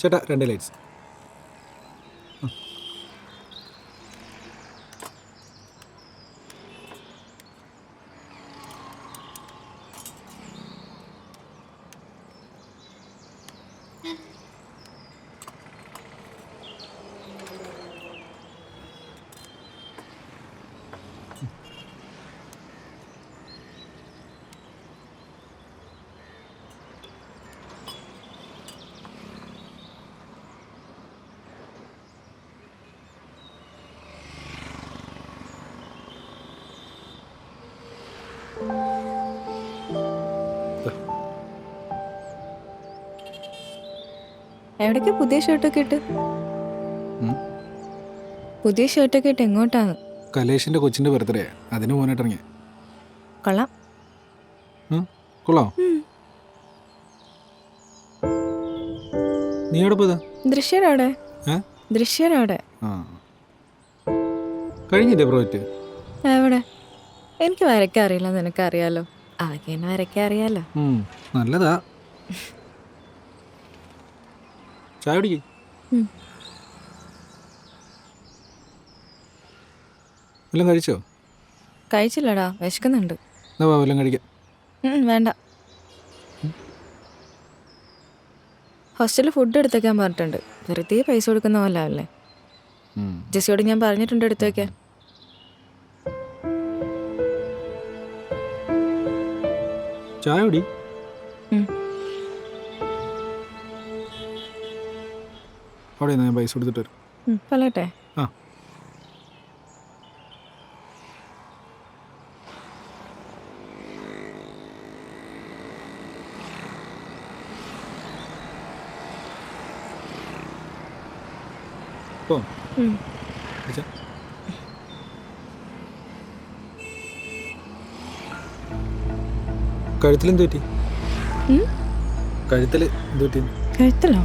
ചേട്ടാ 2 ലൈറ്റ്സ്. എവിടേക്ക് പുതിയ ഷർട്ടൊക്കെ ഇട്ട്? പുതിയ ഷർട്ടൊക്കെ ഇട്ട് എങ്ങോട്ടാണ്? കലേഷിൻ്റെ കൊച്ചിൻ്റെ ബർത്ത്ഡേ, അതിന് പോകാനായിട്ട് ഇറങ്ങി. കൊള്ളാം. കൊള്ളാം. നീ എവിടെ പോയതാ? ദൃശ്യരവിടെ. ദൃശ്യരവിടെ. ആ കഴിഞ്ഞില്ലേ പ്രോജക്റ്റ്? എവിടെ? എനിക്ക് വരയ്ക്കാൻ അറിയില്ല, നിനക്കറിയാലോ. അവയ്ക്ക് എന്നെ വരയ്ക്കാൻ അറിയാലോ. നല്ലതാ. ചായ കുടിക്ക്. വല്ലതും കഴിച്ചോ? കഴിച്ചില്ലടാ, വിശക്കുന്നുണ്ട്. എന്നാ വാ വല്ലതും കഴിക്കാം. വേണ്ട. ഹോസ്റ്റലിൽ ഫുഡ് എടുത്തേക്കാൻ പറഞ്ഞിട്ടുണ്ട്. വെറുതെ പൈസ കൊടുക്കുന്ന പോലെ അല്ലേ. ജെസ്സിയോട് ഞാൻ പറഞ്ഞിട്ടുണ്ട് എടുത്തു വയ്ക്കാൻ. ചായ കുടി. അവിടെ ഞാൻ പൈസ കൊടുത്തിട്ട് വരും. പറയട്ടെ. ആ പോ. കഴുത്തിലെന്ത് പറ്റി? കഴുത്തിൽ എന്ത് പറ്റി? കഴുത്തല്ലോ.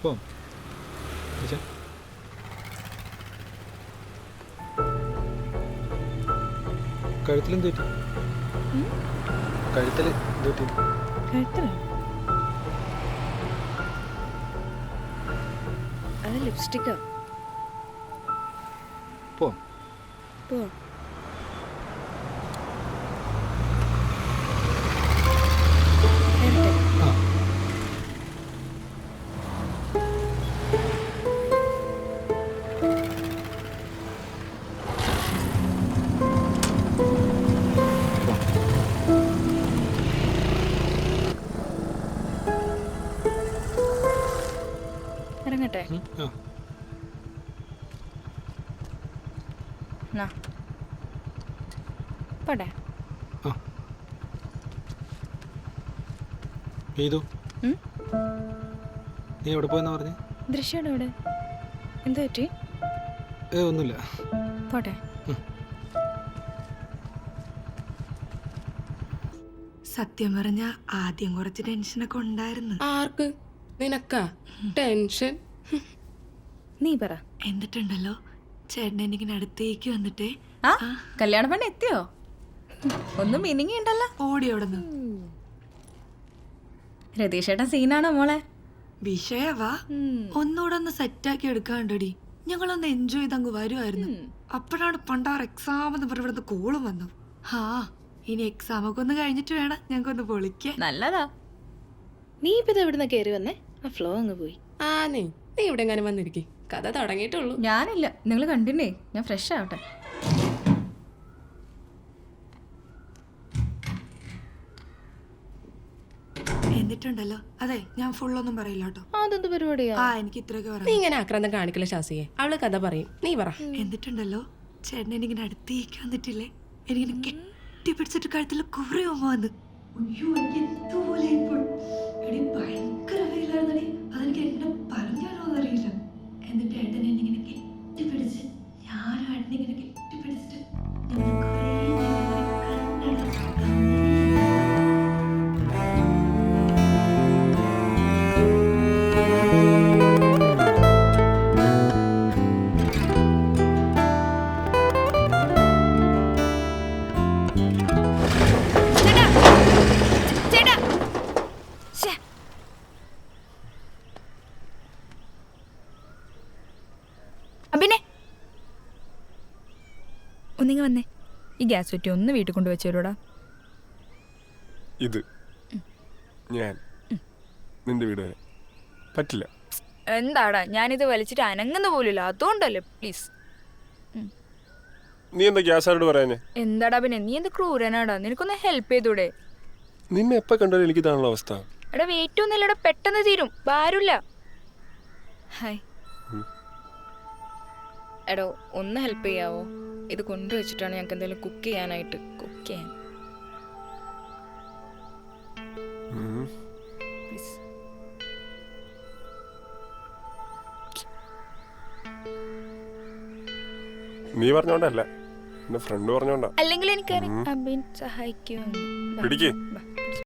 പോ. കഴുത്തിലെന്ത് പറ്റി? കഴുത്തിൽ എന്ത് പറ്റി? കഴുത്തല്ലോ. അത് ലിപ്സ്റ്റിക്കാ. പോ. പോ. ഇറങ്ങട്ടെ. എന്നാ പോട്ടെ. ആ ചെയ്തു. ഉം? നീ എവിടെ പോയെന്നാ പറഞ്ഞേ? ദൃശ്യയുടെ ഇവിടെ എന്ത് പറ്റി? ഒന്നുമില്ല. പോട്ടെ. സത്യം പറഞ്ഞ ആദ്യം കുറച്ച് ടെൻഷനൊക്കെ ഉണ്ടായിരുന്നു. ആർക്ക്? നിനക്കാ ടെൻഷൻ? നീ പറ. എന്നിട്ടുണ്ടല്ലോ ചേട്ടൻ എനിക്കിന് അടുത്തേക്ക് വന്നിട്ടേ ആ കല്യാണ പെണ്ണ് എത്തിയോ? ഒന്നും മീനിങ് ഉണ്ടല്ലോ. ഓടി അവിടെ നിന്ന് രതീഷേട്ടൻ സീനാണോ മോളെ? വിഷയവാ ഒന്നുകൂടെ ഒന്ന് സെറ്റാക്കി എടുക്കാണ്ടടി. ഞങ്ങളൊന്ന് എൻജോയ് ചെയ്ത് അങ്ങ് വരുമായിരുന്നു. അപ്പോഴാണ് പണ്ടാറ് എക്സാം എന്ന് പറഞ്ഞ ഇവിടുത്തെ കോളും വന്നു. ഹാ ഇനി എക്സാം ഒക്കെ ഒന്ന് കഴിഞ്ഞിട്ട് വേണം ഞങ്ങൾക്കൊന്ന് പൊളിക്കാൻ. നല്ലതാ. നീ ഇപ്പൊ എവിടുന്ന കയറി വന്നേ? ആ ഫ്ലോ അങ്ങ് പോയി. നീ ഇവിടെ എങ്ങനെ വന്നിരിക്കേ? കഥ തുടങ്ങിയിട്ടുള്ളൂ. ഞാനില്ല, നിങ്ങൾ കണ്ടില്ലേ? ഞാൻ ഫ്രഷ് ആവട്ടെ. എന്നിട്ടുണ്ടല്ലോ അതെ ഞാൻ ഫുള്ളൊന്നും പറയില്ല കേട്ടോ. അതെന്ത് പരിപാടിയാ? എനിക്ക് ഇത്രയൊക്കെ നീ പറയാം. ഇങ്ങനെ ആക്രാന്തം കാണിക്കില്ല ശാസിയെ. അവള് കഥ പറയും, നീ പറ. എന്നിട്ടുണ്ടല്ലോ ചേട്ടൻ എനിക്കിങ്ങനെ അടുത്തേക്ക് വന്നിട്ടില്ലേ, എനിക്കിങ്ങനെ കെട്ടിപ്പിടിച്ചിട്ട് കഴുത്തിൽ കുറെ ഓമ വന്ന്. അയ്യോ എനിക്ക് എന്തോലെ ഇപ്പോൾ എടി ഭയങ്കര വെയിലായിരുന്നടി. അതെനിക്ക് എന്നെ പറഞ്ഞാലോ എന്നറിയില്ല. എന്നിട്ട് ഏട്ടൻ എന്നെ ഇങ്ങനെ കെട്ടിപ്പിടിച്ച് ഞാനും ഏട്ടനെ ഇങ്ങനെ കെട്ടിപ്പിടിച്ചിട്ട് ഞങ്ങൾ കുറേ നേരം കണ്ണടച്ച് അഭിനെ ഒന്നിങ്ങ വന്നേ. ഈ ഗ്യാസ് കുറ്റി ഒന്ന് വീട്ടിൽ കൊണ്ട് വെച്ചോടാ. ഇത് ഞാൻ നിന്റെ വീട് വരെ പറ്റില്ല. എന്താടാ ഞാനിത് വലിച്ചിട്ട് അനങ്ങുന്ന പോലില്ല, അതുകൊണ്ടല്ലേ. പ്ലീസ്. നീ എന്താ ഗ്യാസാരോട് പറയാഞ്ഞേ? എന്താടാ പിന്നെ നീ എന്ത് ക്രൂരനാടാ? നിനക്കൊന്ന് ഹെൽപ്പ് ചെയ്തൂടെ? നിന്നെ എപ്പോ കണ്ടാലും എനിക്ക് ഇതാണല്ലോ അവസ്ഥ. എടാ വെയിറ്റ് ഒന്നുമില്ലടാ, പെട്ടെന്ന് തീരും. ഭാരമില്ല. ഹായ് എടോ ഒന്ന് ഹെൽപ്പ് ചെയ്യാവോ? ഇത് കൊണ്ടുവച്ചിട്ടാണ് ഞങ്ങൾക്ക് എന്തെങ്കിലും കുക്ക് ചെയ്യാനായിട്ട്. കുക്ക് ചെയ്യാൻ പ്ലീസ്. നീ പറഞ്ഞോണ്ടല്ല, എന്റെ ഫ്രണ്ട് പറഞ്ഞോണ്ടാ. അല്ലെങ്കിൽ എനിക്കറിയാം അബിൻ സഹായിക്കുമെന്ന്. പിടിക്ക്.